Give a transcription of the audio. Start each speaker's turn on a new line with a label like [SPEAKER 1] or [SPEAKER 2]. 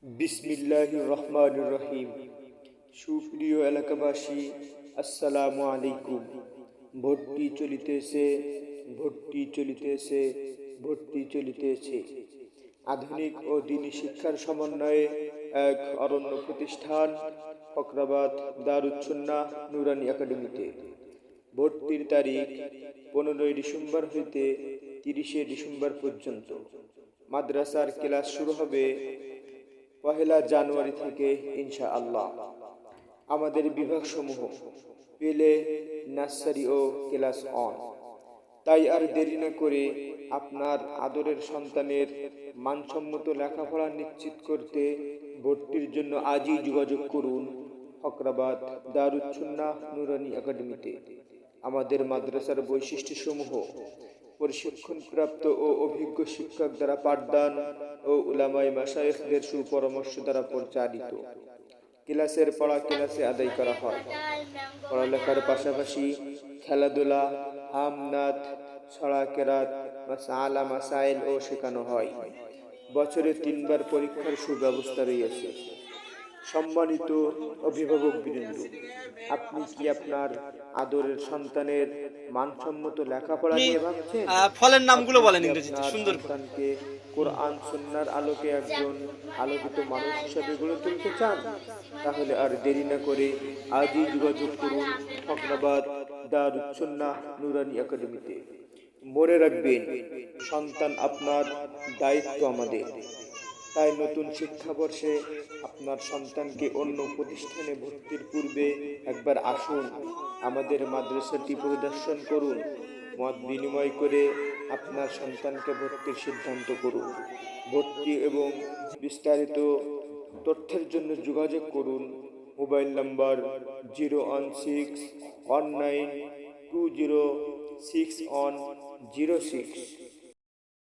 [SPEAKER 1] বিসমিল্লাহির রহমানির রহিম। সুপ্রিয় এলাকাবাসী, আসসালামু আলাইকুম। ভর্তি চলিতেছে, ভর্তি চলিতেছে, ভর্তি চলিতেছে। আধুনিক ও দ্বীনি শিক্ষার সমন্বয়ে এক অনন্য প্রতিষ্ঠান ফখরাবাদ দারুস সুন্নাহ নুরানী একাডেমিতে ভর্তির তারিখ 15 ডিসেম্বর হইতে 30 ডিসেম্বর পর্যন্ত। মাদ্রাসার ক্লাস শুরু হবে 1 জানুয়ারি থেকে ইনশাআল্লাহ। আমাদের বিভাগসমূহ পেলে, নার্সারি ও ক্লাস অন। তাই আর দেরি না করে আপনার আদরের সন্তানের মানসম্মত লেখাপড়া নিশ্চিত করতে ভর্তির জন্য আজই যোগাযোগ করুন ফখরাবাদ দারুস সুন্নাহ নুরানী একাডেমিতে। আমাদের মাদ্রাসার বৈশিষ্ট্যসমূহ: প্রশিক্ষণপ্রাপ্ত ও অভিজ্ঞ শিক্ষক দ্বারা পাঠদান ও উলামায়ে মাশায়েখদের সুপরামর্শ দ্বারা পরিচালিত। ক্লাসের পড়া ক্লাসে আদায় করা হয়। পড়ালেখার পাশাপাশি খেলাধুলা, হামনাত, ছড়া কেরাত, মাসআলা মাসাইল ও শেখানো হয়। বছরে 3 বার পরীক্ষার সুব্যবস্থা রয়েছে। সম্মানিত অভিভাবক বৃন্দ, আপনি কি আপনার আদরের সন্তানের মানসম্মত লেখাপড়া নিয়ে ভাবছেন?
[SPEAKER 2] ফলের নামগুলো বলেন ইংরেজিতে সুন্দর করে।
[SPEAKER 1] সন্তানকে কোরআন সুন্নাহর আলোকে একজন আলোকিত মানুষ হিসেবে গড়ে তুলতে চান? তাহলে আর দেরি না করে আজই যোগাযোগ করুন ফখরাবাদ দারুস সুন্নাহ নুরানী একাডেমিতে। মনে রাখবেন, সন্তান আপনার, দায়িত্ব আমাদের। তাই নতুন শিক্ষাবর্ষে আপনার সন্তানকে অন্য প্রতিষ্ঠানে ভর্তির পূর্বে একবার আসুন, আমাদের মাদ্রাসাটি পরিদর্শন করুন, মত বিনিময় করে আপনার সন্তানকে ভর্তির সিদ্ধান্ত করুন। ভর্তি এবং বিস্তারিত তথ্যের জন্য যোগাযোগ করুন মোবাইল নাম্বার 01619206106।